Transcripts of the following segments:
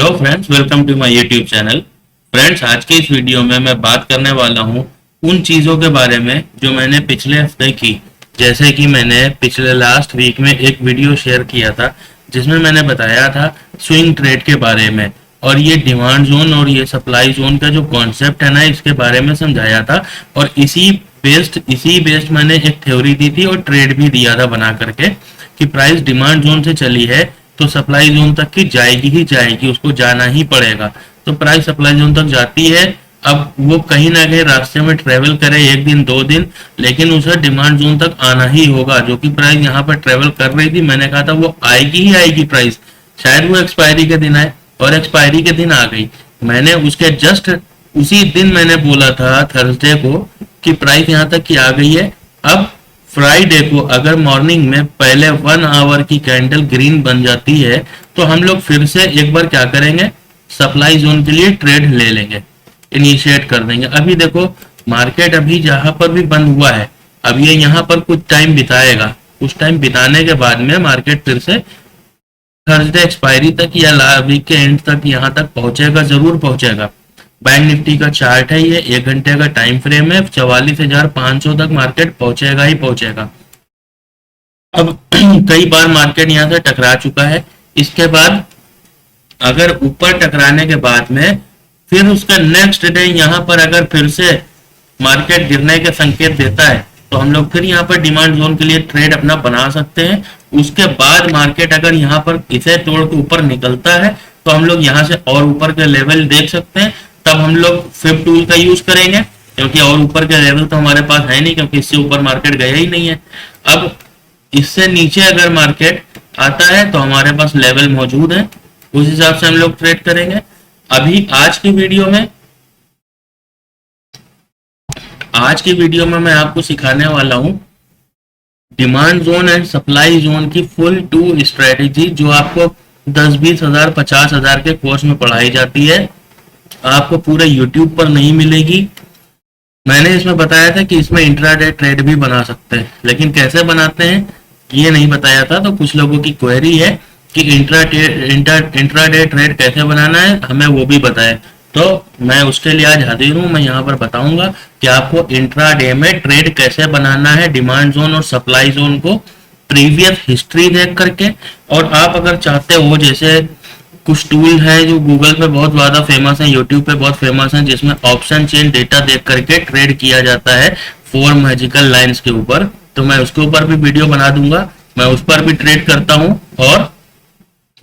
Hello friends, welcome to my YouTube channel. Friends, आज के इस वीडियो में मैं बात करने वाला हूं उन चीज़ों के बारे में जो मैंने पिछले हफ्ते की। जैसे कि मैंने पिछले लास्ट वीक में एक वीडियो शेयर किया था जिसमें मैंने बताया था स्विंग ट्रेड के बारे में, और ये डिमांड जोन और ये सप्लाई जोन का जो कॉन्सेप्ट है ना, इसके बारे में समझाया था। और इसी बेस्ड मैंने एक थ्योरी दी थी और ट्रेड भी दिया था बना करके कि प्राइस डिमांड जोन से चली है तो सप्लाई जोन तक की जाएगी ही जाएगी, उसको जाना ही पड़ेगा। तो प्राइस सप्लाई जोन तक जाती है, अब वो कहीं ना कहीं रास्ते में ट्रेवल करे 1 दिन 2 दिन, लेकिन उसे डिमांड जोन तक आना ही होगा। जो कि प्राइस यहाँ पर ट्रेवल कर रही थी, मैंने कहा था वो आएगी ही आएगी प्राइस, शायद वो एक्सपायरी के दिन आए, और एक्सपायरी के दिन आ गई। मैंने उसके जस्ट उसी दिन मैंने बोला था थर्सडे को कि प्राइस यहाँ तक की आ गई है। अब फ्राइडे को अगर मॉर्निंग में पहले 1 आवर की कैंडल ग्रीन बन जाती है तो हम लोग फिर से एक बार क्या करेंगे, सप्लाई जोन के लिए ट्रेड ले लेंगे, इनिशिएट कर देंगे। अभी देखो मार्केट अभी जहां पर भी बंद हुआ है, अब ये यहाँ पर कुछ टाइम बिताएगा, कुछ टाइम बिताने के बाद में मार्केट फिर से थर्सडे एक्सपायरी तक या वीक के एंड तक यहाँ तक पहुंचेगा, जरूर पहुंचेगा। बैंक निफ्टी का चार्ट है, ये 1 घंटे का टाइम फ्रेम है, 44,500 तक मार्केट पहुंचेगा ही पहुंचेगा। अब कई बार मार्केट यहाँ से टकरा चुका है, इसके बाद अगर ऊपर टकराने के बाद में फिर उसका नेक्स्ट डे यहाँ पर अगर फिर से मार्केट गिरने के संकेत देता है तो हम लोग फिर यहाँ पर डिमांड जोन के लिए ट्रेड अपना बना सकते हैं। उसके बाद मार्केट अगर यहाँ पर इसे तोड़ के ऊपर निकलता है तो हम लोग यहाँ से और ऊपर के लेवल देख सकते हैं, तब हम लोग फिफ्थ टूल का यूज करेंगे, क्योंकि और ऊपर के लेवल तो हमारे पास है नहीं, क्योंकि इससे ऊपर मार्केट गया ही नहीं है। अब इससे नीचे अगर मार्केट आता है तो हमारे पास लेवल मौजूद है, उस हिसाब से हम लोग ट्रेड करेंगे। अभी आज की वीडियो में मैं आपको सिखाने वाला हूं demand zone and supply zone की फुल टू स्ट्रेटेजी, जो आपको 10-20 हजार 50 हजार के कोर्स में पढ़ाई जाती है, आपको पूरे YouTube पर नहीं मिलेगी। मैंने इसमें बताया था कि इसमें इंट्राडे ट्रेड भी बना सकते हैं, लेकिन कैसे बनाते हैं ये नहीं बताया था। तो कुछ लोगों की क्वेरी है कि इंट्राडे ट्रेड कैसे बनाना है, हमें वो भी बताए। तो मैं उसके लिए आज हाजिर हूँ, मैं यहाँ पर बताऊंगा कि आपको इंट्राडे में ट्रेड कैसे बनाना है, डिमांड जोन और सप्लाई जोन को प्रीवियस हिस्ट्री देख करके। और आप अगर चाहते हो, जैसे कुछ टूल है जो गूगल पे बहुत ज्यादा फेमस है, यूट्यूब पे बहुत फेमस है, जिसमें ऑप्शन चेन डेटा देख करके ट्रेड किया जाता है 4 मैजिकल लाइंस के ऊपर, तो मैं उसके ऊपर भी वीडियो बना दूंगा। मैं उस पर भी ट्रेड करता हूँ और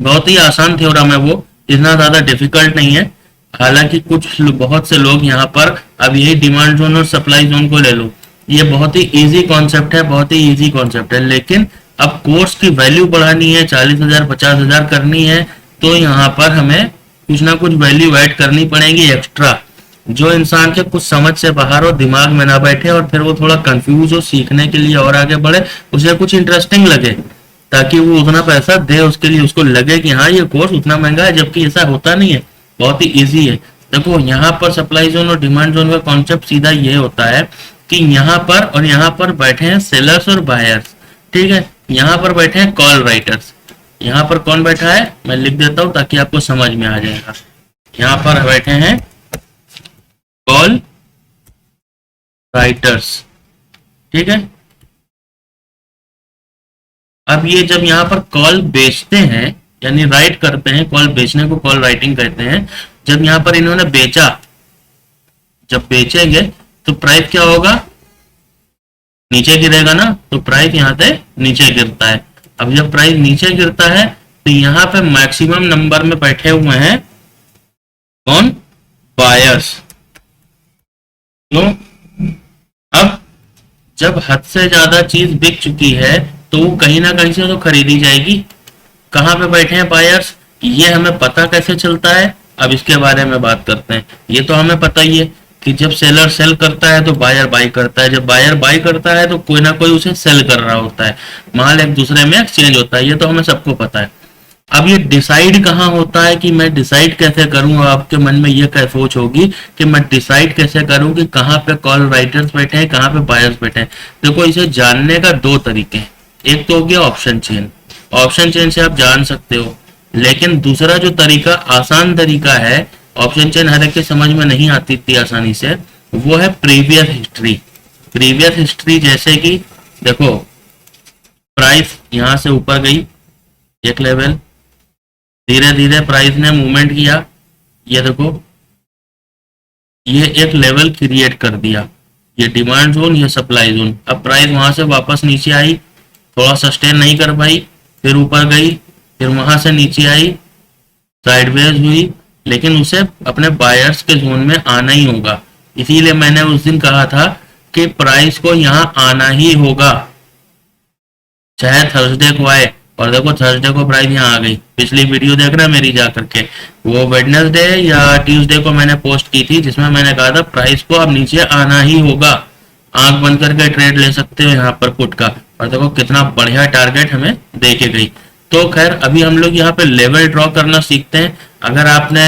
बहुत ही आसान थ्योरम है वो, इतना ज्यादा डिफिकल्ट नहीं है। हालांकि बहुत से लोग यहाँ पर अब यही डिमांड जोन और सप्लाई जोन को ले लो, ये बहुत ही इजी कॉन्सेप्ट है, बहुत ही इजी कॉन्सेप्ट है। लेकिन अब कोर्स की वैल्यू बढ़ानी है, 40,000 50,000 करनी है, तो यहाँ पर हमें कुछ ना कुछ वैल्यू ऐड करनी पड़ेगी एक्स्ट्रा, जो इंसान के कुछ समझ से बाहर हो, दिमाग में ना बैठे और फिर वो थोड़ा कंफ्यूज हो, सीखने के लिए और आगे बढ़े, उसे कुछ इंटरेस्टिंग लगे, ताकि वो उतना पैसा दे, उसके लिए उसको लगे कि हाँ ये कोर्स उतना महंगा है, जबकि ऐसा होता नहीं है, बहुत ही ईजी है। देखो यहाँ पर सप्लाई जोन और डिमांड जोन का कॉन्सेप्ट सीधा ये होता है कि यहाँ पर और यहाँ पर बैठे हैं सेलर्स और बायर्स, ठीक है। यहाँ पर बैठे हैं कॉल राइटर्स, यहाँ पर कौन बैठा है मैं लिख देता हूं ताकि आपको समझ में आ जाएगा। यहाँ पर बैठे हैं कॉल राइटर्स, ठीक है। अब ये जब यहाँ पर कॉल बेचते हैं, यानी राइट करते हैं, कॉल बेचने को कॉल राइटिंग कहते हैं। जब यहाँ पर इन्होंने बेचा, जब बेचेंगे तो प्राइस क्या होगा, नीचे गिरेगा ना, तो प्राइस यहाँ से नीचे गिरता है। अब जब प्राइस नीचे गिरता है तो यहाँ पे मैक्सिमम नंबर में बैठे हुए हैं कौन, बायर्स। क्यों, अब जब हद से ज्यादा चीज बिक चुकी है तो वो कहीं ना कहीं से तो खरीदी जाएगी। कहाँ पे बैठे हैं बायर्स, ये हमें पता कैसे चलता है, अब इसके बारे में बात करते हैं। ये तो हमें पता ही है कि जब सेलर सेल करता है तो बायर बाई करता है, जब बायर बाई करता है तो कोई ना कोई उसे सेल कर रहा होता है, माल एक दूसरे में एक्सचेंज होता है, ये तो हमें सबको पता है। अब ये डिसाइड कहाँ होता है कि मैं डिसाइड कैसे करूं, आपके मन में ये क्या सोच होगी कि मैं डिसाइड कैसे करूं कि कहाँ पे कॉल राइटर्स बैठे हैं, कहाँ पे बायर्स बैठे हैं। देखो इसे जानने का 2 तरीके हैं, एक तो हो गया ऑप्शन चेन, ऑप्शन चेन से आप जान सकते हो लेकिन दूसरा जो तरीका, आसान तरीका है, ऑप्शन चेन हर एक के समझ में नहीं आती इतनी आसानी से, वो है प्रीवियस हिस्ट्री। प्रीवियस हिस्ट्री जैसे कि देखो, प्राइस यहां से ऊपर गई एक लेवल, धीरे धीरे प्राइस ने मूवमेंट किया, ये देखो ये एक लेवल क्रिएट कर दिया, ये डिमांड जोन, ये सप्लाई जोन। अब प्राइस वहां से वापस नीचे आई, थोड़ा सस्टेन नहीं कर पाई, फिर ऊपर गई, फिर वहां से नीचे आई, साइडवेज हुई, लेकिन उसे अपने बायर्स के जोन में आना ही होगा। इसीलिए मैंने उस दिन कहा था कि प्राइस को यहाँ आना ही होगा, चाहे थर्सडे को आए। और देखो थर्सडे को प्राइस यहाँ आ गई, पिछली वीडियो देख रहा मेरी जा करके, वो वेडनेसडे या ट्यूसडे को मैंने पोस्ट की थी, जिसमें मैंने कहा था प्राइस को अब नीचे आना ही होगा, आंख बंद करके ट्रेड ले सकते हो यहाँ पर पुट का। और देखो कितना बढ़िया टारगेट हमें दे के गई। तो खैर अभी हम लोग यहाँ पे लेवल ड्रॉ करना सीखते हैं। अगर आपने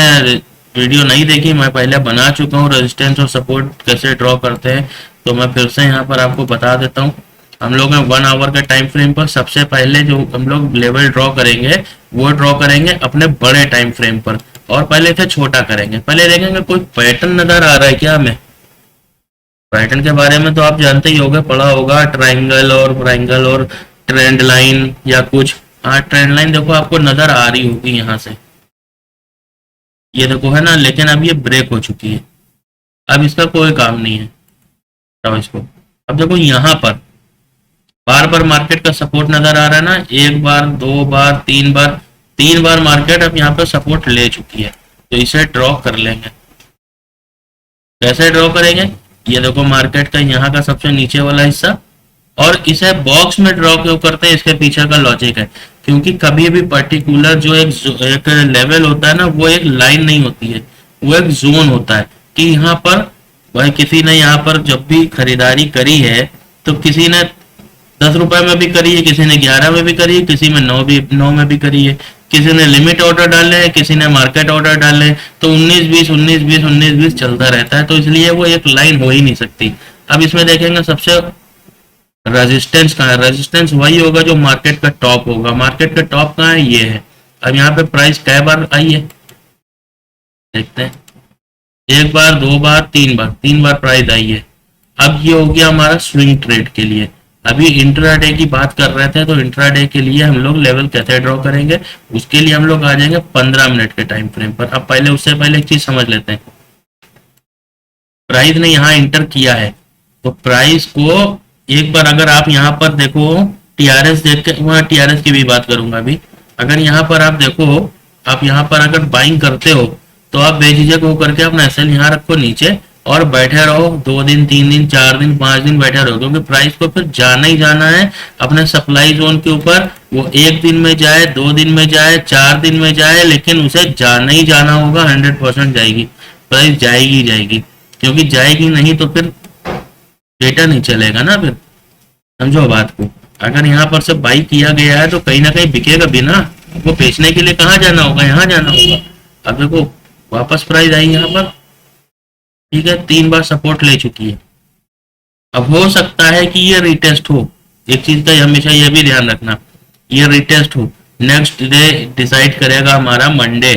वीडियो नहीं देखी, मैं पहले बना चुका हूँ रेजिस्टेंस और सपोर्ट कैसे ड्रॉ करते हैं, तो मैं फिर से यहाँ पर आपको बता देता हूँ। हम लोग 1 आवर के टाइम फ्रेम पर सबसे पहले जो हम लोग लेवल ड्रॉ करेंगे वो ड्रॉ करेंगे अपने बड़े टाइम फ्रेम पर, और पहले इसे छोटा करेंगे। पहले देखेंगे कोई पैटर्न नजर आ रहा है क्या हमें। पैटर्न के बारे में तो आप जानते ही होंगे, पढ़ा होगा, ट्राइंगल और ट्रेंड लाइन या कुछ। हाँ ट्रेंड लाइन देखो आपको नजर आ रही होगी यहाँ से, ये देखो है ना, लेकिन अब ये ब्रेक हो चुकी है, अब इसका कोई काम नहीं है। तो इसको अब देखो यहाँ पर बार बार मार्केट का सपोर्ट नजर आ रहा है ना, एक बार, दो बार, तीन बार मार्केट अब यहाँ पर सपोर्ट ले चुकी है। तो इसे ड्रॉ कर लेंगे। कैसे ड्रॉ करेंगे, ये देखो मार्केट का यहाँ का सबसे नीचे वाला हिस्सा, और इसे बॉक्स में ड्रॉ क्यों करते हैं, इसके पीछे का लॉजिक है। क्योंकि कभी भी पर्टिकुलर जो एक लेवल होता है ना, वो एक लाइन नहीं होती है, वो एक जोन होता है। कि यहाँ पर भाई किसी ने यहाँ पर जब भी खरीदारी करी है, तो किसी ने 10 रुपए में भी करी है, किसी ने 11 में भी करी है, किसी में 9 में भी करी है, किसी ने लिमिट ऑर्डर डाले हैं, किसी ने मार्केट ऑर्डर डाले, तो 19-20 चलता रहता है। तो इसलिए वो एक लाइन हो ही नहीं सकती। अब इसमें देखेंगे सबसे रेजिस्टेंस कहाँ है, रेजिस्टेंस वही होगा जो मार्केट का टॉप होगा। मार्केट का टॉप कहाँ है, ये है। अब यहाँ पे प्राइस कै बार आई है, देखते हैं, एक बार, दो बार, तीन बार प्राइस आई है। अब ये हो गया हमारा स्विंग ट्रेड के लिए। अभी इंट्राडे की बात कर रहे थे, तो इंट्राडे के लिए हम लोग लेवल कैसे ड्रॉ करेंगे, उसके लिए हम लोग आ जाएंगे 15 मिनट के टाइम फ्रेम पर। अब पहले उससे पहले एक चीज समझ लेते हैं, प्राइस ने यहाँ इंटर किया है, तो प्राइस को एक बार अगर आप यहाँ पर देखो, टीआरएस देख के, वहाँ टीआरएस की भी बात करूंगा अभी। अगर यहाँ पर आप देखो, आप यहाँ पर अगर बाइंग करते हो, तो आप बेझिझक हो करके अपना एसएल यहाँ रखो नीचे, और बैठे रहो 2 दिन, 3 दिन, 4 दिन, 5 दिन बैठे रहो, क्योंकि प्राइस को फिर जाना ही जाना है अपने सप्लाई जोन के ऊपर। वो 1 दिन में जाए, 2 दिन में जाए, 4 दिन में जाए, लेकिन उसे जाना ही जाना होगा। 100% जाएगी प्राइस, जाएगी जाएगी, क्योंकि जाएगी नहीं तो फिर डेटा नहीं चलेगा ना फिर, समझो बात को। अगर यहाँ पर से बाई किया गया है, तो कहीं ना कहीं बिकेगा भी ना, वो बेचने के लिए कहाँ जाना होगा, यहाँ जाना होगा। अब देखो वापस प्राइस आई यहाँ पर, ठीक है, 3 बार सपोर्ट ले चुकी है। अब हो सकता है कि ये रिटेस्ट हो, एक चीज का हमेशा ये भी ध्यान रखना, ये रिटेस्ट हो। नेक्स्ट डे डिसाइड करेगा हमारा मंडे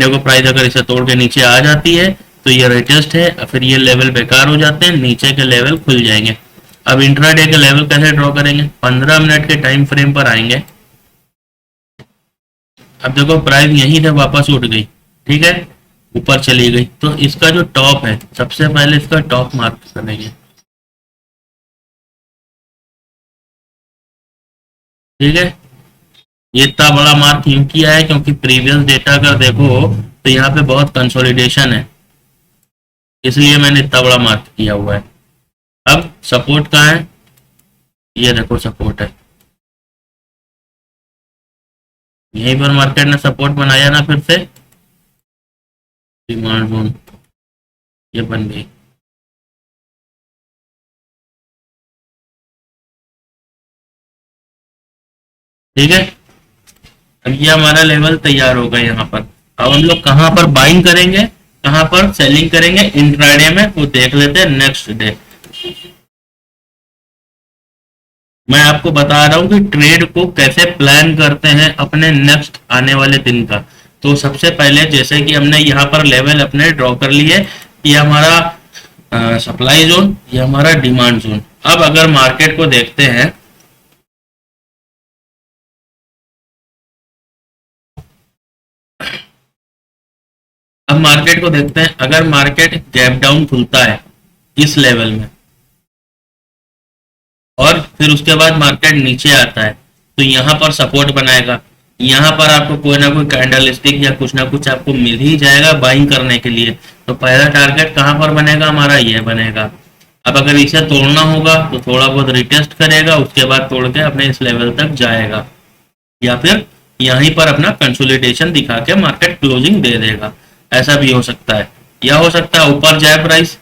को प्राइस अगर इसे तोड़ के नीचे आ जाती है, तो ये रिटेस्ट है, फिर ये लेवल बेकार हो जाते हैं, नीचे के लेवल खुल जाएंगे। अब इंट्राडे के लेवल कैसे ड्रॉ करेंगे, 15 मिनट के टाइम फ्रेम पर आएंगे। अब देखो प्राइस यहीं से वापस उठ गई, ठीक है, ऊपर चली गई, तो इसका जो टॉप है, सबसे पहले इसका टॉप मार्क करेंगे, ठीक है। ये इतना बड़ा मार्क क्यों किया है, क्योंकि प्रीवियस डेटा अगर देखो तो यहाँ पे बहुत कंसोलिडेशन है, इसलिए मैंने इतना बड़ा मार्क किया हुआ है। अब सपोर्ट कहाँ है, ये देखो सपोर्ट है, यहीं पर मार्केट ने सपोर्ट बनाया ना, फिर से डिमांड जोन ये बन गई। ठीक है, अब ये हमारा लेवल तैयार होगा यहाँ पर। अब हम लोग कहाँ पर बाइंग करेंगे, कहाँ पर सेलिंग करेंगे, इंट्राडे में, वो देख लेते हैं नेक्स्ट डे। मैं आपको बता रहा हूँ कि ट्रेड को कैसे प्लान करते हैं अपने नेक्स्ट आने वाले दिन का। तो सबसे पहले जैसे कि हमने यहाँ पर लेवल अपने ड्रॉ कर लिए, ये हमारा सप्लाई जोन, ये हमारा डिमांड जोन। अब अगर मार्केट को देखते हैं, अब मार्केट को देखते हैं, अगर मार्केट गैप डाउन खुलता है इस लेवल में और फिर उसके बाद मार्केट नीचे आता है, तो यहाँ पर सपोर्ट बनाएगा। यहाँ पर आपको कोई ना कोई कैंडल स्टिक या कुछ ना कुछ आपको मिल ही जाएगा बाइंग करने के लिए। तो पहला टारगेट कहाँ पर बनेगा हमारा, ये बनेगा। अब अगर इसे तोड़ना होगा तो थोड़ा बहुत रिटेस्ट करेगा, उसके बाद तोड़ के अपने इस लेवल तक जाएगा, या फिर यहीं पर अपना कंसोलिडेशन दिखा के मार्केट क्लोजिंग दे देगा। ऐसा भी हो सकता है, या हो सकता है ऊपर जाए प्राइस,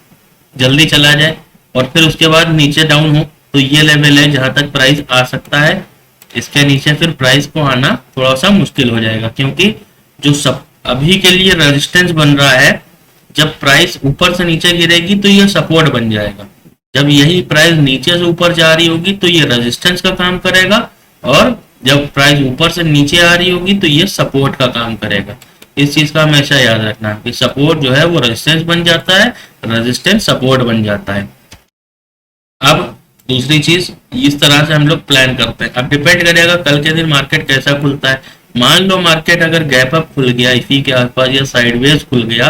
जल्दी चला जाए और फिर उसके बाद नीचे डाउन हो। तो ये लेवल है जहां तक प्राइस आ सकता है। इसके नीचे फिर प्राइस को आना थोड़ा सा मुश्किल हो जाएगा, क्योंकि जो सब अभी के लिए रेजिस्टेंस बन रहा है, जब प्राइस ऊपर से नीचे गिरेगी तो ये सपोर्ट बन जाएगा। जब यही प्राइस नीचे से ऊपर जा रही होगी तो ये रेजिस्टेंस का काम करेगा, और जब प्राइस ऊपर से नीचे आ रही होगी तो ये सपोर्ट का काम करेगा। इस चीज का हमेशा याद रखना कि सपोर्ट जो है वो रेजिस्टेंस बन जाता है, रेजिस्टेंस सपोर्ट बन जाता है। अब दूसरी चीज, इस तरह से हम लोग प्लान करते हैं। अब डिपेंड करेगा कल के दिन मार्केट कैसा खुलता है। मान लो मार्केट अगर गैप अप खुल गया इसी के आसपास या साइडवेज खुल गया,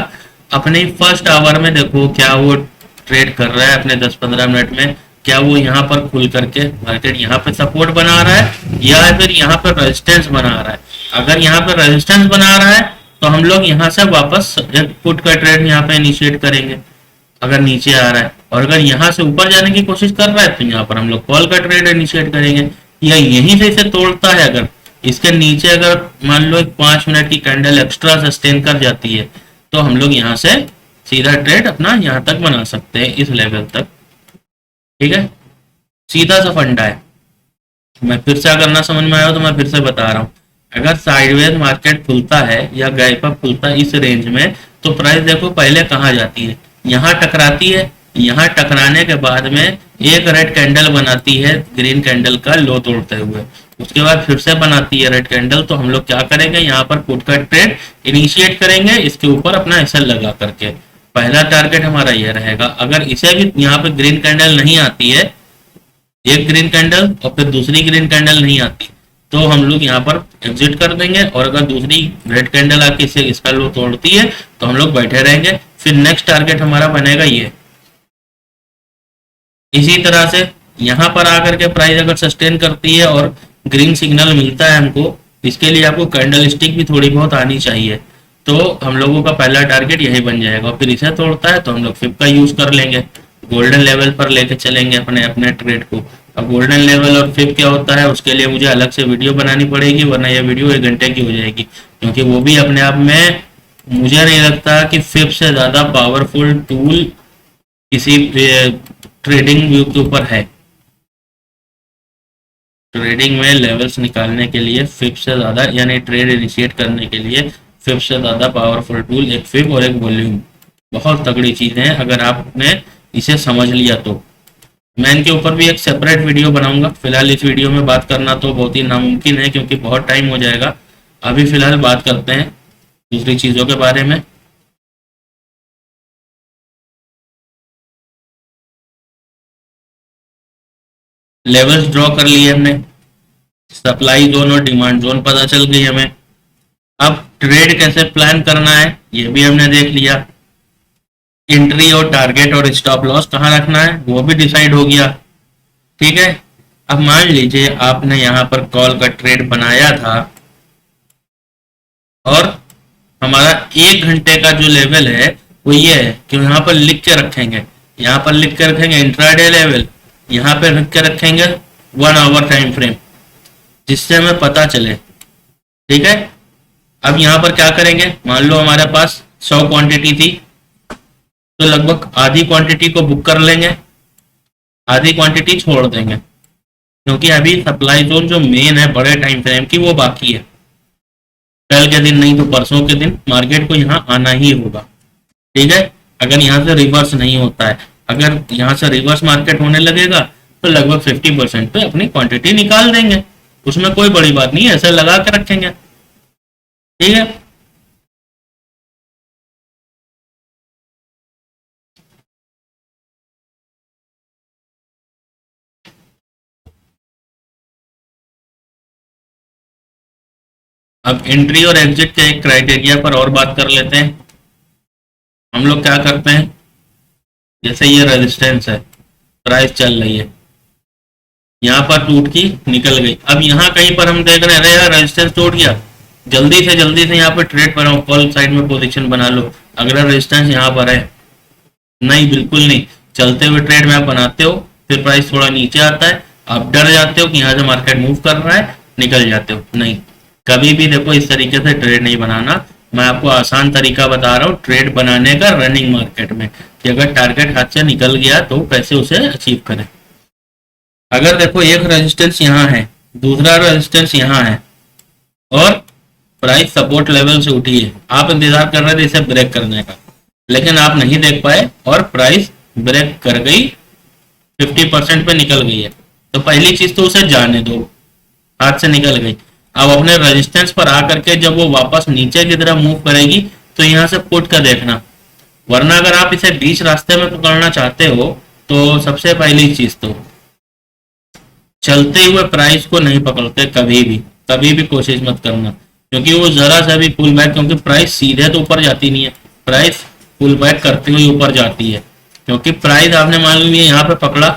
अपने फर्स्ट आवर में देखो क्या वो ट्रेड कर रहा है अपने 10-15 मिनट में, क्या वो यहाँ पर खुल करके मार्केट यहाँ पे सपोर्ट बना रहा है या फिर यहाँ पर रेजिस्टेंस बना रहा है। अगर यहाँ पर रेजिस्टेंस बना रहा है तो हम लोग यहाँ से वापस एक पुट का ट्रेड यहाँ पे इनिशिएट करेंगे अगर नीचे आ रहा है, और अगर यहाँ से ऊपर जाने की कोशिश कर रहा है तो यहाँ पर हम लोग कॉल का ट्रेड इनिशिएट करेंगे। या यहीं से इसे तोड़ता है, अगर इसके नीचे अगर मान लो एक 5 मिनट की कैंडल एक्स्ट्रा सस्टेन कर जाती है तो हम लोग यहाँ से सीधा ट्रेड अपना यहाँ तक बना सकते हैं, इस लेवल तक। ठीक है, सीधा सा फंडा है। मैं फिर से अगर ना समझ में आया तो मैं फिर से बता रहा हूँ, अगर साइडवेज मार्केट खुलता है या गैप अप खुलता है इस रेंज में, तो प्राइस देखो पहले कहाँ जाती है, यहाँ टकराती है। यहाँ टकराने के बाद में एक रेड कैंडल बनाती है ग्रीन कैंडल का लो तोड़ते हुए, उसके बाद फिर से बनाती है रेड कैंडल। तो हम लोग क्या करेंगे, यहाँ पर पुट का ट्रेड इनिशिएट करेंगे इसके ऊपर अपना एसएल लगा करके। पहला टारगेट हमारा यह रहेगा। अगर इसे भी यहाँ पे ग्रीन कैंडल नहीं आती है, एक ग्रीन कैंडल और फिर दूसरी ग्रीन कैंडल नहीं आती, तो हम लोग यहाँ पर एग्जिट कर देंगे। और अगर दूसरी रेड कैंडल आके इसे इसका लो तोड़ती है तो हम लोग बैठे रहेंगे। फिर नेक्स्ट टारगेट हमारा बनेगा ये। इसी तरह से यहाँ पर आकर के प्राइस अगर सस्टेन करती है और ग्रीन सिग्नल मिलता है हमको, इसके लिए आपको कैंडल स्टिक भी थोड़ी बहुत आनी चाहिए। तो हम लोगों का पहला टारगेट यही बन जाएगा। फिर इसे तोड़ता है तो हम लोग फिप का यूज कर लेंगे, गोल्डन लेवल पर लेके चलेंगे अपने अपने ट्रेड को। अब गोल्डन लेवल और फिप क्या होता है उसके लिए मुझे अलग से वीडियो बनानी पड़ेगी, वरना यह वीडियो 1 घंटे की हो जाएगी, क्योंकि वो भी अपने आप में मुझे नहीं लगता कि फिप से ज्यादा पावरफुल टूल किसी ट्रेडिंग व्यू के ऊपर है। ट्रेडिंग में लेवल्स निकालने के लिए फिप से ज्यादा, यानी ट्रेड इनिशिएट करने के लिए फिप से ज्यादा पावरफुल टूल एक फिप और एक वॉल्यूम, बहुत तगड़ी चीजें हैं अगर आपने इसे समझ लिया तो। मैं इनके ऊपर भी एक सेपरेट वीडियो बनाऊंगा। फिलहाल इस वीडियो में बात करना तो बहुत ही नामुमकिन है क्योंकि बहुत टाइम हो जाएगा। अभी फिलहाल बात करते हैं दूसरी चीजों के बारे में। लेवल्स ड्रॉ कर लिए हमने, सप्लाई जोन और डिमांड जोन पता चल गई हमें। अब ट्रेड कैसे प्लान करना है ये भी हमने देख लिया। एंट्री और टारगेट और स्टॉप लॉस कहाँ रखना है वो भी डिसाइड हो गया। ठीक है, अब मान लीजिए आपने यहाँ पर कॉल का ट्रेड बनाया था और हमारा 1 घंटे का जो लेवल है वो ये है कि यहाँ पर लिख के रखेंगे, यहाँ पर लिख के रखेंगे इंट्राडे लेवल, यहाँ पे लिख के रखेंगे 1 आवर टाइम फ्रेम, जिससे हमें पता चले। ठीक है, अब यहाँ पर क्या करेंगे, मान लो हमारे पास 100 क्वांटिटी थी तो लगभग आधी क्वांटिटी को बुक कर लेंगे, आधी क्वांटिटी छोड़ देंगे, क्योंकि अभी सप्लाई जोन जो मेन है बड़े टाइम फ्रेम की वो बाकी है। कल के दिन नहीं तो परसों के दिन मार्केट को यहाँ आना ही होगा। ठीक है, अगर यहाँ से रिवर्स नहीं होता है, अगर यहाँ से रिवर्स मार्केट होने लगेगा तो लगभग 50% पे अपनी क्वांटिटी निकाल देंगे। उसमें कोई बड़ी बात नहीं है, ऐसे लगा के रखेंगे। ठीक है। अब एंट्री और एग्जिट के एक क्राइटेरिया पर और बात कर लेते हैं। हम लोग क्या करते हैं, जैसे ये रेजिस्टेंस है, प्राइस चल रही है, यहाँ पर टूट की निकल गई। अब यहाँ कहीं पर हम देख रहे हैं, अरे यार रेजिस्टेंस टूट गया, जल्दी से यहाँ पर ट्रेड बनाओ, कॉल साइड में पोजीशन बना लो। अगर रेजिस्टेंस यहाँ पर है, नहीं बिल्कुल नहीं, चलते हुए ट्रेड में आप बनाते हो, फिर प्राइस थोड़ा नीचे आता है, आप डर जाते हो कि यहाँ से मार्केट मूव कर रहा है, निकल जाते हो। नहीं, कभी भी देखो इस तरीके से ट्रेड नहीं बनाना। मैं आपको आसान तरीका बता रहा हूँ ट्रेड बनाने का रनिंग मार्केट में, कि अगर टारगेट हाथ से निकल गया तो कैसे उसे अचीव करें। अगर देखो एक रेजिस्टेंस यहाँ है, दूसरा रेजिस्टेंस यहाँ है, और प्राइस सपोर्ट लेवल से उठी है, आप इंतजार कर रहे थे इसे ब्रेक करने का, लेकिन आप नहीं देख पाए और प्राइस ब्रेक कर गई, 50% पे निकल गई है, तो पहली चीज तो उसे जाने दो, हाथ से निकल गई। अब अपने रेजिस्टेंस पर आकर के जब वो वापस नीचे की तरफ मूव करेगी तो यहाँ से पुट का देखना, वरना अगर आप इसे बीच रास्ते में पकड़ना चाहते हो तो सबसे पहली चीज तो चलते हुए प्राइस को नहीं पकड़ते, कभी भी कोशिश मत करना, क्योंकि वो जरा सा भी पुल बैक, क्योंकि प्राइस सीधे तो ऊपर जाती नहीं है, प्राइस पुल बैक करते हुए ऊपर जाती है। क्योंकि प्राइस आपने मान लिया यहाँ पे पकड़ा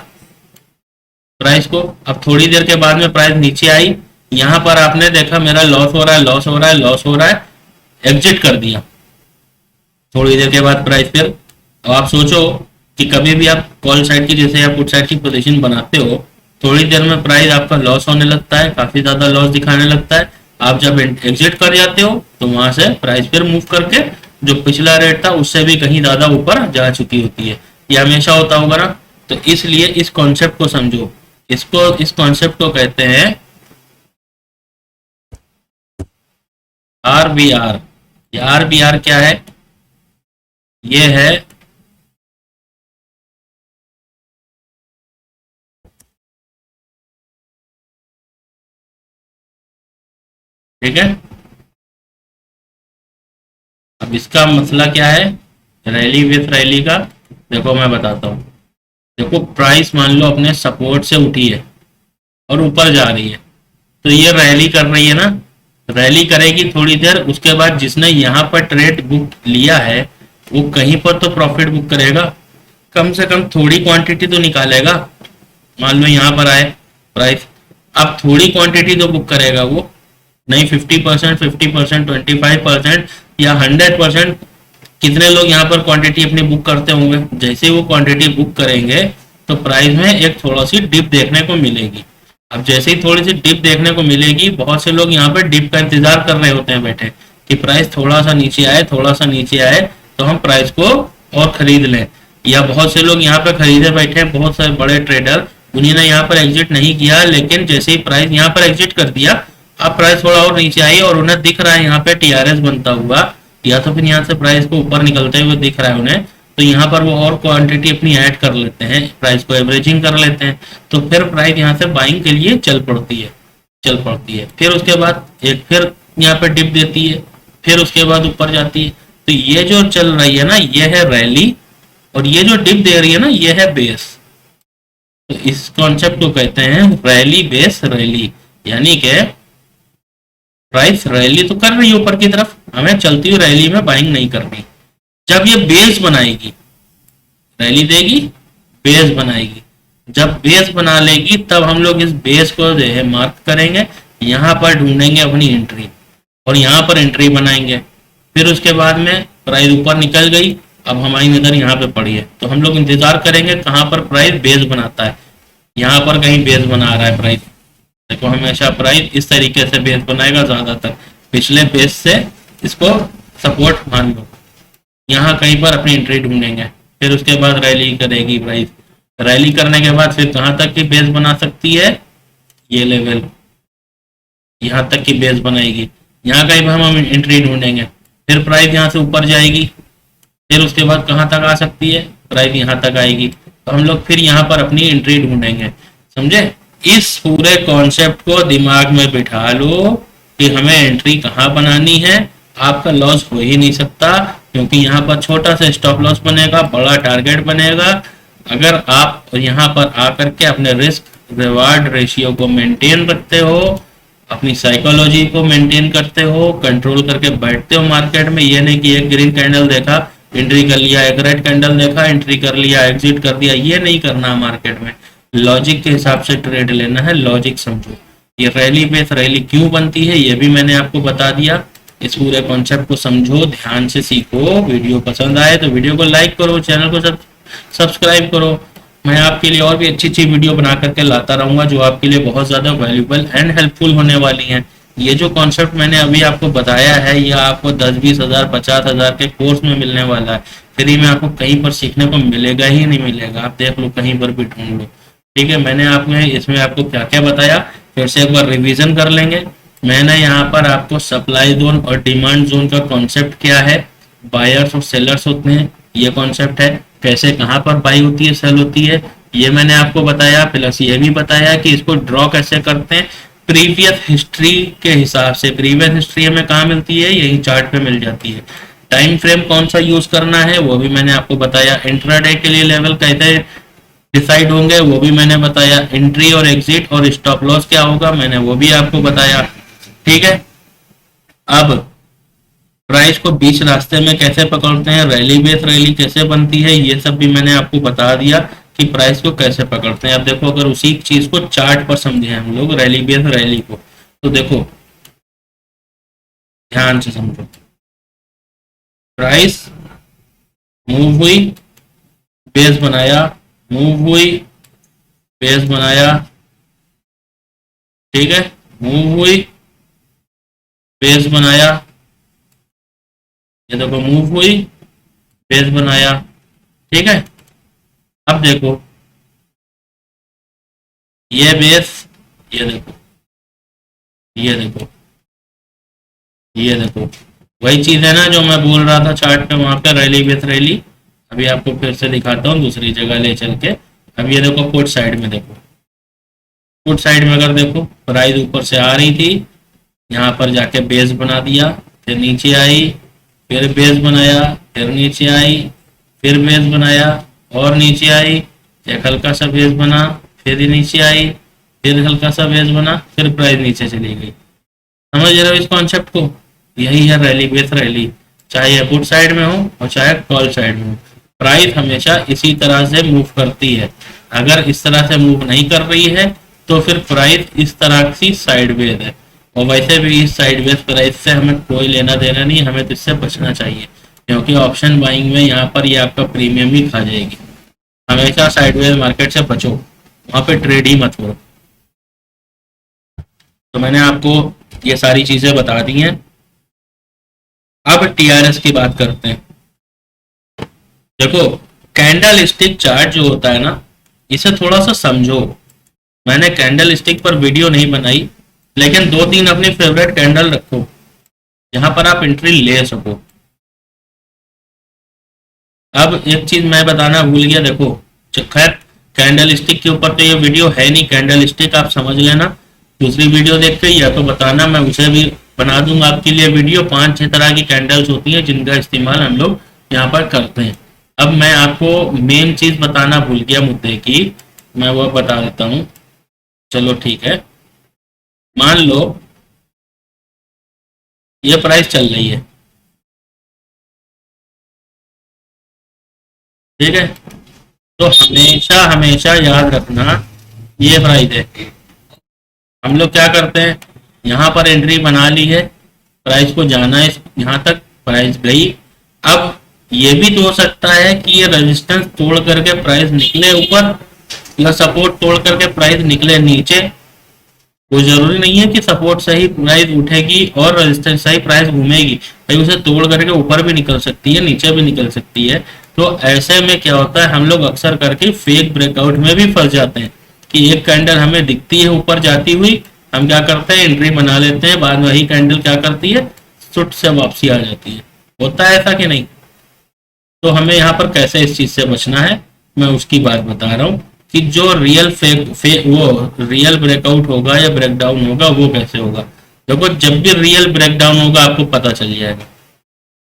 प्राइस को, अब थोड़ी देर के बाद में प्राइस नीचे आई, यहाँ पर आपने देखा मेरा लॉस हो रहा है, एग्जिट कर दिया। थोड़ी देर के बाद प्राइस फिर, अब आप सोचो कि कभी भी आप कॉल साइड की जैसे या पुट साइड की पोजीशन बनाते हो, थोड़ी देर में प्राइस आपका लॉस होने लगता है, काफी ज्यादा लॉस दिखाने लगता है। आप जब एग्जिट कर जाते हो तो वहां से प्राइस फिर मूव करके जो पिछला रेट था उससे भी कहीं ज्यादा ऊपर जा चुकी होती है। ये हमेशा होता होगा ना। तो इसलिए इस कॉन्सेप्ट को समझो, इस कॉन्सेप्ट को कहते हैं RBR। ये RBR क्या है? ये है ठीक है। अब इसका मसला क्या है रैली विथ रैली का, देखो मैं बताता हूँ। देखो प्राइस मान लो अपने सपोर्ट से उठी है और ऊपर जा रही है, तो ये रैली कर रही है ना, रैली करेगी थोड़ी देर, उसके बाद जिसने यहाँ पर ट्रेड बुक लिया है वो कहीं पर तो प्रॉफिट बुक करेगा, कम से कम थोड़ी क्वांटिटी तो निकालेगा। मान लो यहाँ पर आए प्राइस, अब थोड़ी क्वांटिटी तो बुक करेगा वो, नहीं 50%, 50%, 25% या 100%। कितने लोग यहाँ पर क्वांटिटी अपनी बुक करते होंगे? जैसे वो क्वांटिटी बुक करेंगे तो प्राइस में एक थोड़ा सी डिप देखने को मिलेगी। अब जैसे ही थोड़ी सी डिप देखने को मिलेगी, बहुत से लोग यहाँ पर डिप का इंतजार कर रहे होते हैं बैठे, कि प्राइस थोड़ा सा नीचे आए तो हम प्राइस को और खरीद लें। या बहुत से लोग यहाँ पे खरीदे बैठे हैं, बहुत सारे बड़े ट्रेडर, उन्होंने यहाँ पर एग्जिट नहीं किया, लेकिन जैसे ही प्राइस यहाँ पर एग्जिट कर दिया, अब प्राइस थोड़ा और नीचे आई और उन्हें दिख रहा है यहाँ पे TRS बनता हुआ, या तो फिर यहाँ से प्राइस को ऊपर निकलते हुए दिख रहा है उन्हें, तो यहाँ पर वो और क्वांटिटी अपनी ऐड कर लेते हैं, प्राइस को एवरेजिंग कर लेते हैं, तो फिर प्राइस यहाँ से बाइंग के लिए चल पड़ती है। फिर उसके बाद एक फिर यहाँ पे डिप देती है, फिर उसके बाद ऊपर जाती है। तो ये जो चल रही है ना, ये है रैली, और ये जो डिप दे रही है ना, ये है बेस। तो इस कॉन्सेप्ट को कहते हैं रैली बेस रैली, यानी कि प्राइस रैली तो कर रही है ऊपर की तरफ, हमें चलती हुई रैली में बाइंग नहीं करनी। जब ये बेस बनाएगी, रैली देगी, बेस बनाएगी, जब बेस बना लेगी तब हम लोग इस बेस को जो है मार्क करेंगे, यहाँ पर ढूंढेंगे अपनी एंट्री और यहाँ पर एंट्री बनाएंगे। फिर उसके बाद में प्राइस ऊपर निकल गई, अब हमारी नजर यहाँ पे पड़ी है, तो हम लोग इंतजार करेंगे कहाँ पर प्राइस बेस बनाता है। यहाँ पर कहीं बेस बना रहा है प्राइस, देखो हमेशा प्राइस इस तरीके से बेस बनाएगा, ज्यादातर पिछले बेस से इसको सपोर्ट मान लो, यहाँ कहीं पर अपनी एंट्री ढूंढेंगे। फिर उसके बाद रैली करेगी प्राइस, रैली करने के बाद फिर कहाँ तक की बेस बना सकती है, ये लेवल यहाँ तक की बेस बनाएगी, यहाँ कहीं पर हम एंट्री ढूंढेंगे। फिर प्राइस यहाँ से ऊपर जाएगी, फिर उसके बाद कहाँ तक आ सकती है, प्राइस यहाँ तक आएगी, तो हम लोग फिर यहाँ पर अपनी एंट्री ढूंढेंगे। समझे? इस पूरे कॉन्सेप्ट को दिमाग में बिठा लो कि हमें एंट्री कहाँ बनानी है। आपका लॉस हो ही नहीं सकता, क्योंकि यहाँ पर छोटा सा स्टॉप लॉस बनेगा, बड़ा टारगेट बनेगा। अगर आप यहाँ पर आकर के अपने रिस्क रिवार्ड रेशियो को मेंटेन रखते हो, अपनी साइकोलॉजी को मेंटेन करते हो, कंट्रोल करके बैठते हो मार्केट में, ये नहीं कि एक ग्रीन कैंडल देखा एंट्री कर लिया, एक रेड कैंडल देखा एंट्री कर लिया, एग्जिट कर दिया, ये नहीं करना मार्केट में। लॉजिक के हिसाब से ट्रेड लेना है, लॉजिक समझो। ये रैली बेस रैली क्यों बनती है ये भी मैंने आपको बता दिया। इस पूरे कॉन्सेप्ट को समझो, ध्यान से सीखो। वीडियो पसंद आए तो वीडियो को लाइक करो, चैनल को सब्सक्राइब करो। मैं आपके लिए और भी अच्छी अच्छी वीडियो बना करके लाता रहूंगा जो आपके लिए बहुत ज़्यादा वैल्यूबल एंड हेल्पफुल होने वाली हैं। ये जो कॉन्सेप्ट मैंने अभी आपको बताया है, ये आपको 10-20 हज़ार 50 हज़ार के कोर्स में मिलने वाला है। फ्री में आपको कहीं पर सीखने को मिलेगा ही नहीं मिलेगा। आप देख लो, कहीं पर भी ढूंढ लो। ठीक है, मैंने आपको इसमें आपको क्या क्या बताया फिर से एक बार रिवीजन कर लेंगे। मैंने यहाँ पर आपको सप्लाई जोन और डिमांड जोन का कॉन्सेप्ट क्या है, बायर्स और सेलर्स होते हैं, ये कॉन्सेप्ट है। कैसे कहाँ पर बाई होती है, सेल होती है, ये मैंने आपको बताया। प्लस ये भी बताया कि इसको ड्रॉ कैसे करते हैं प्रीवियस हिस्ट्री के हिसाब से। प्रीवियस हिस्ट्री हमें कहाँ मिलती है, यही चार्ट पे मिल जाती है। टाइम फ्रेम कौन सा यूज करना है वो भी मैंने आपको बताया। इंट्राडे के लिए लेवल कैसे डिसाइड होंगे वो भी मैंने बताया। एंट्री और एग्जिट और स्टॉप लॉस क्या होगा मैंने वो भी आपको बताया। ठीक है, अब प्राइस को बीच रास्ते में कैसे पकड़ते हैं, रैली बेस रैली कैसे बनती है, ये सब भी मैंने आपको बता दिया कि प्राइस को कैसे पकड़ते हैं। अब देखो, अगर उसी चीज को चार्ट पर समझे हम लोग रैली बेस रैली को, तो देखो ध्यान से समझो। प्राइस मूव हुई, बेस बनाया, मूव हुई, बेस बनाया, ठीक है, मूव हुई, बेस बनाया, ये देखो मूव हुई, बेस बनाया। ठीक है, अब देखो ये बेस, ये देखो, ये देखो, ये देखो, वही चीज है ना जो मैं बोल रहा था चार्ट पे, वहां पे रैली बेस रैली। अभी आपको फिर से दिखाता हूँ दूसरी जगह ले चल के। अब ये देखो पुट साइड में, देखो पुट साइड में अगर देखो प्राइस ऊपर से आ रही थी, यहाँ पर जाके बेस बना दिया, फिर नीचे आई, फिर बेस बनाया, फिर नीचे आई, फिर बेस बनाया और नीचे आई, एक हल्का सा बेस बना, फिर नीचे आई, फिर हल्का सा बेस बना, फिर प्राइस नीचे चली गई। समझ रहे हो इस कॉन्सेप्ट को? यही है रैली बेस रैली, चाहे पुट साइड में हो और चाहे कॉल साइड में हो। प्राइस हमेशा इसी तरह से मूव करती है। अगर इस तरह से मूव नहीं कर रही है तो फिर प्राइस इस तरह की साइडवेज है। और वैसे भी इस साइडवेज प्राइस से हमें कोई लेना देना नहीं, हमें तो इससे बचना चाहिए, क्योंकि ऑप्शन बाइंग में यहाँ पर ये आपका प्रीमियम ही खा जाएगी। हमेशा साइडवेज मार्केट से बचो, वहां पे ट्रेड ही मत करो। तो मैंने आपको ये सारी चीजें बता दी हैं। अब टीआरएस की बात करते हैं। देखो, कैंडल स्टिक चार्ट जो होता है ना, इसे थोड़ा सा समझो। मैंने कैंडल स्टिक पर वीडियो नहीं बनाई, लेकिन 2-3 अपनी फेवरेट कैंडल रखो जहां पर आप एंट्री ले सको। अब एक चीज मैं बताना भूल गया, देखो खैर कैंडल स्टिक के ऊपर तो ये वीडियो है नहीं, कैंडल स्टिक आप समझ लेना, दूसरी वीडियो देख के या तो बताना, मैं उसे भी बना दूंगा आपके लिए वीडियो। 5-6 तरह की कैंडल्स होती हैं जिनका इस्तेमाल हम लोग यहाँ पर करते हैं। अब मैं आपको मेन चीज बताना भूल गया मुद्दे की, मैं वो बता देता हूँ। चलो ठीक है, मान लो ये प्राइस चल रही है, ठीक है, तो हमेशा हमेशा याद रखना ये प्राइस है। हम लोग क्या करते हैं, यहाँ पर एंट्री बना ली है, प्राइस को जाना है यहाँ तक, प्राइस गई। अब ये भी तो हो सकता है कि ये रेजिस्टेंस तोड़ करके प्राइस निकले ऊपर, या सपोर्ट तोड़ करके प्राइस निकले नीचे। वो जरूरी नहीं है कि सपोर्ट से ही प्राइस उठेगी और रेजिस्टेंस से ही प्राइस घूमेगी, भाई उसे तोड़ करके ऊपर भी निकल सकती है, नीचे भी निकल सकती है। तो ऐसे में क्या होता है, हम लोग अक्सर करके फेक ब्रेकआउट में भी फंस जाते हैं कि एक कैंडल हमें दिखती है ऊपर जाती हुई, हम क्या करते हैं एंट्री बना लेते हैं, बाद में वही कैंडल क्या करती है, सुट से वापसी आ जाती है। होता है ऐसा कि नहीं? तो हमें यहाँ पर कैसे इस चीज से बचना है मैं उसकी बात बता रहा हूँ। कि जो रियल वो रियल ब्रेकआउट होगा या ब्रेकडाउन होगा वो कैसे होगा। देखो जब भी रियल ब्रेकडाउन होगा आपको पता चल जाएगा।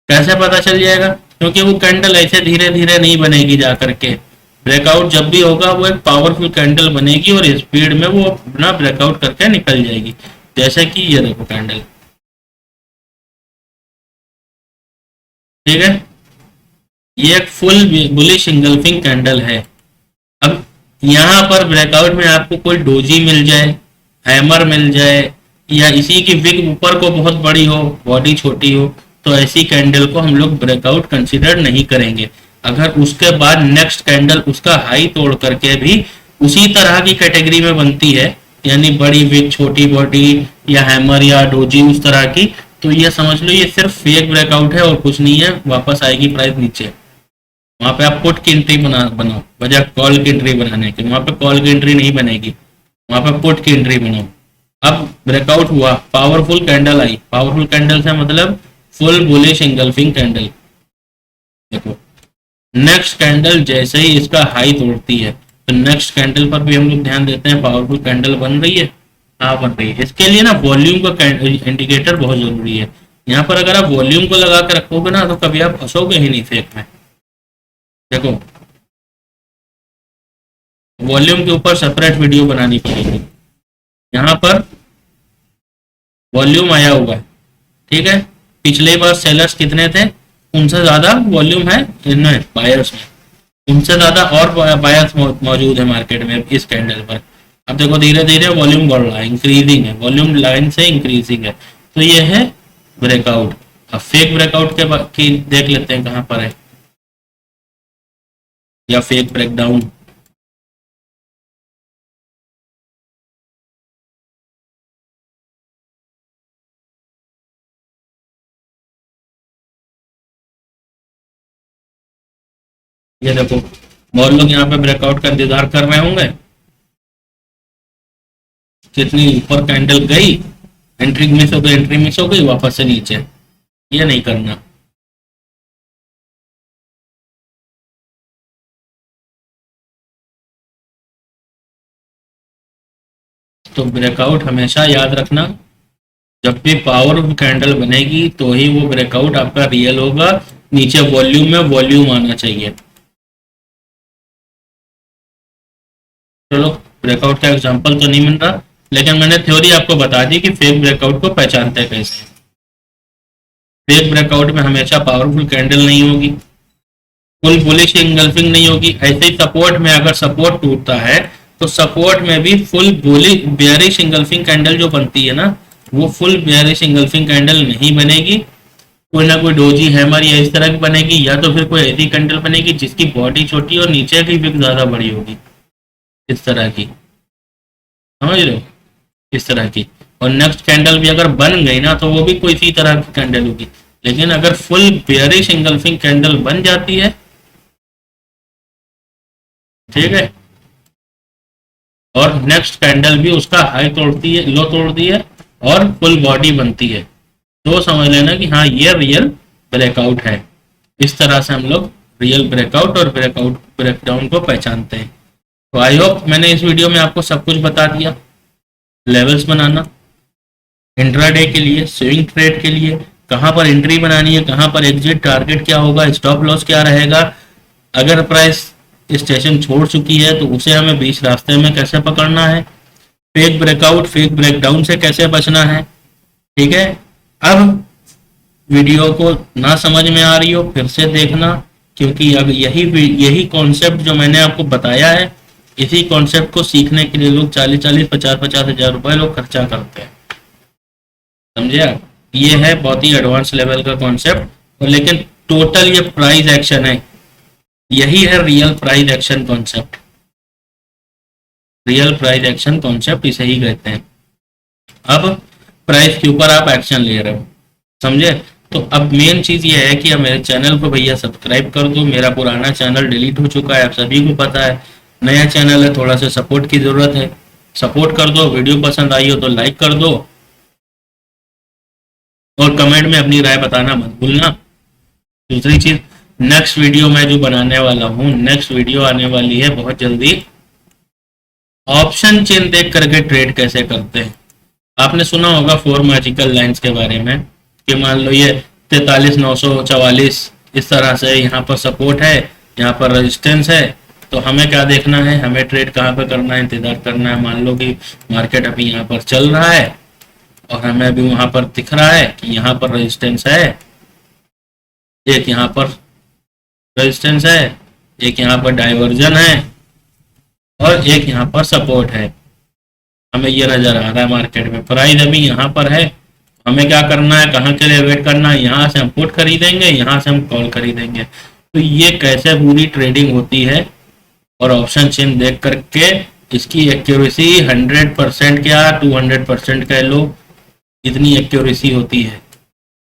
कैसे पता चल जाएगा? क्योंकि वो कैंडल ऐसे धीरे धीरे नहीं बनेगी जा करके। ब्रेकआउट जब भी होगा वो एक पावरफुल कैंडल बनेगी और स्पीड में वो अपना ब्रेकआउट करके निकल जाएगी। जैसे कि ये देखो कैंडल, ठीक है, ये एक फुल बुलिश इंगल्फिंग कैंडल है। अब यहाँ पर ब्रेकआउट में आपको कोई डोजी मिल जाए, हैमर मिल जाए, या इसी की विग ऊपर को बहुत बड़ी हो, बॉडी छोटी हो, तो ऐसी कैंडल को हम लोग ब्रेकआउट कंसीडर नहीं करेंगे। अगर उसके बाद नेक्स्ट कैंडल उसका हाई तोड़ करके भी उसी तरह की कैटेगरी में बनती है, यानी बड़ी विग छोटी बॉडी या हैमर या डोजी उस तरह की, तो ये समझ लो ये सिर्फ फेक ब्रेकआउट है और कुछ नहीं है, वापस आएगी प्राइस नीचे। वहां पे आप पुट की एंट्री बनाओ बजाय कॉल की एंट्री बनाने के। वहां पे कॉल की एंट्री नहीं बनेगी, वहां पे पुट की एंट्री बनाओ। अब ब्रेकआउट हुआ, पावरफुल कैंडल आई, पावरफुल कैंडल से मतलब फुल बुलिश इंगल्फिंग कैंडल। देखो नेक्स्ट कैंडल जैसे ही इसका हाई तोड़ती है तो नेक्स्ट कैंडल पर भी हम लोग ध्यान देते हैं, पावरफुल कैंडल बन रही है, हाँ बन रही है। इसके लिए ना वॉल्यूम का इंडिकेटर बहुत जरूरी है। यहाँ पर अगर आप वॉल्यूम को लगा के रखोगे ना तो कभी आप फंसोगे ही नहीं फेक में। देखो वॉल्यूम के ऊपर सेपरेट वीडियो बनानी पड़ेगी। यहाँ पर वॉल्यूम आया हुआ है, ठीक है, पिछले बार सेलर्स कितने थे, उनसे ज्यादा वॉल्यूम है इनमें बायर्स में, उनसे ज्यादा और बायर्स मौजूद है मार्केट में इस कैंडल पर। अब देखो धीरे धीरे वॉल्यूम बढ़ रहा है, इंक्रीजिंग है, वॉल्यूम लाइन से इंक्रीजिंग है, तो ये है ब्रेकआउट। अब फेक ब्रेकआउट की देख लेते हैं कहां पर है, या फेक ब्रेकडाउन। ये देखो बहुत लोग यहाँ पे ब्रेकआउट का इंतजार कर रहे होंगे, कितनी ऊपर कैंडल गई, एंट्री मिस हो गई, एंट्री मिस हो गई, वापस से नीचे। ये नहीं करना। तो ब्रेकआउट हमेशा याद रखना, जब भी पावरफुल कैंडल बनेगी तो ही वो ब्रेकआउट आपका रियल होगा। नीचे वॉल्यूम में वॉल्यूम आना चाहिए। चलो ब्रेकआउट का एग्जांपल तो नहीं मिल रहा, लेकिन मैंने थ्योरी आपको बता दी कि फेक ब्रेकआउट को पहचानते कैसे। फेक ब्रेकआउट में हमेशा पावरफुल कैंडल नहीं होगी, फुल बुलिश इंगल्फिंग नहीं होगी। ऐसे ही सपोर्ट में अगर सपोर्ट टूटता है तो सपोर्ट में भी full bullish bearish engulfing candle जो बनती है ना, वो फुल बेयरिश इंगल्फिंग कैंडल नहीं बनेगी। कोई ना कोई डोजी हैमर या इस तरह की बनेगी, या तो फिर कोई ऐसी कैंडल बनेगी जिसकी बॉडी छोटी और नीचे की विक ज्यादा बड़ी होगी, इस तरह की, समझ रहे हो, इस तरह की। और नेक्स्ट कैंडल भी अगर बन गई ना तो वो भी कोई इसी तरह की कैंडल होगी। लेकिन अगर फुल बेयरिश इंगल्फिंग कैंडल बन जाती है, ठीक है, और नेक्स्ट कैंडल भी उसका हाई तोड़ती है, लो तोड़ती है और फुल बॉडी बनती है, तो समझ लेना कि हाँ ये रियल ब्रेकआउट है। इस तरह से हम लोग रियल ब्रेकआउट और ब्रेकआउट ब्रेकडाउन को पहचानते हैं। तो आई होप मैंने इस वीडियो में आपको सब कुछ बता दिया। लेवल्स बनाना, इंट्राडे के लिए, स्विंग ट्रेड के लिए, कहाँ पर एंट्री बनानी है, कहाँ पर एग्जिट, टारगेट क्या होगा, स्टॉप लॉस क्या रहेगा, अगर प्राइस स्टेशन छोड़ चुकी है तो उसे हमें बीच रास्ते में कैसे पकड़ना है, फेक ब्रेकआउट फेक ब्रेकडाउन से कैसे बचना है, ठीक है। अब वीडियो को ना समझ में आ रही हो फिर से देखना, क्योंकि अब यही कॉन्सेप्ट जो मैंने आपको बताया है, इसी कॉन्सेप्ट को सीखने के लिए लोग 40-40, 50-50 हजार रुपए लोग खर्चा करते हैं, समझे आप। ये है बहुत ही एडवांस लेवल का कॉन्सेप्ट, और लेकिन टोटल ये प्राइस एक्शन है, यही है real price action concept. Real price action concept इसे ही कहते हैं। अब प्राइस के ऊपर आप एक्शन ले रहे हो, समझे। तो अब मेन चीज ये है कि अब मेरे चैनल को भैया सब्सक्राइब कर दो। मेरा पुराना चैनल डिलीट हो चुका है, आप सभी को पता है। नया चैनल है, थोड़ा सा सपोर्ट की जरूरत है, सपोर्ट कर दो। वीडियो पसंद आई हो तो लाइक कर दो, और कमेंट में अपनी राय बताना मत भूलना। दूसरी चीज, नेक्स्ट वीडियो मैं जो बनाने वाला हूँ, नेक्स्ट वीडियो आने वाली है बहुत जल्दी, ऑप्शन चेन देख करके ट्रेड कैसे करते हैं। आपने सुना होगा 4 मैजिकल लाइंस के बारे में कि मान लो ये 43,944 इस तरह से यहाँ पर सपोर्ट है, यहाँ पर रेजिस्टेंस है। तो हमें क्या देखना है, हमें ट्रेड कहाँ पे करना है, इंतजार करना है। मान लो कि मार्केट अभी यहाँ पर चल रहा है और हमें अभी वहां पर दिख रहा है कि यहाँ पर रेजिस्टेंस है, एक यहाँ पर रेजिस्टेंस है, एक यहाँ पर डाइवर्जन है और एक यहाँ पर सपोर्ट है। हमें ये नजर आ रहा है मार्केट में प्राइस अभी यहाँ पर है। हमें क्या करना है, कहाँ के लिए वेट करना है, यहाँ से हम पुट खरीदेंगे, यहाँ से हम कॉल खरीदेंगे। तो ये कैसे पूरी ट्रेडिंग होती है और ऑप्शन चेन देख करके इसकी एक्यूरेसी 100% क्या 200% कह लो, इतनी एक्यूरेसी होती है।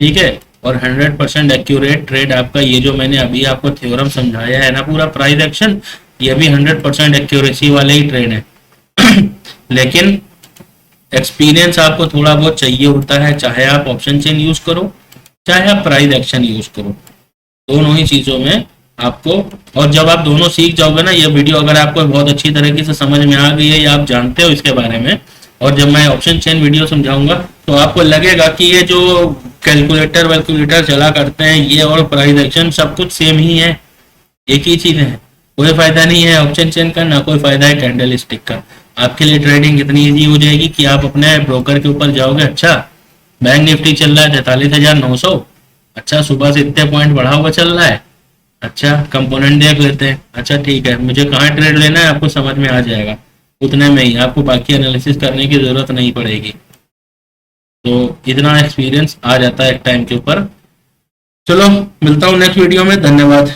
ठीक है, और 100% एक्यूरेट ट्रेड आपका ये जो मैंने अभी आपको थ्योरम समझाया है ना पूरा प्राइस एक्शन, ये भी 100% एक्यूरेसी वाले ही ट्रेड है। लेकिन एक्सपीरियंस आपको थोड़ा बहुत चाहिए होता है, चाहे आप ऑप्शन चेन यूज करो चाहे आप प्राइस एक्शन यूज करो, दोनों ही चीजों में आपको। और जब आप दोनों सीख जाओगे ना, ये वीडियो अगर आपको बहुत अच्छी तरीके से समझ में आ गई है या आप जानते हो इसके बारे में, और जब मैं ऑप्शन चेन वीडियो समझाऊंगा तो आपको लगेगा कि ये जो कैलकुलेटर वैल्कुलेटर चला करते हैं ये और प्राइस एक्शन सब कुछ सेम ही है, एक ही चीज है। कोई फायदा नहीं है ऑप्शन चेन का, ना कोई फायदा है कैंडल स्टिक का। आपके लिए ट्रेडिंग इतनी इजी हो जाएगी कि आप अपने ब्रोकर के ऊपर जाओगे, अच्छा बैंक निफ्टी चल रहा है 43,900, अच्छा सुबह से इतने पॉइंट बढ़ा हुआ चल रहा है, अच्छा कंपोनेंट देख लेते हैं, अच्छा ठीक है मुझे कहाँ ट्रेड लेना है आपको समझ में आ जाएगा, उतने में ही आपको बाकी एनालिसिस करने की जरूरत नहीं पड़ेगी। तो इतना एक्सपीरियंस आ जाता है एक टाइम के ऊपर। चलो मिलता हूँ नेक्स्ट वीडियो में, धन्यवाद।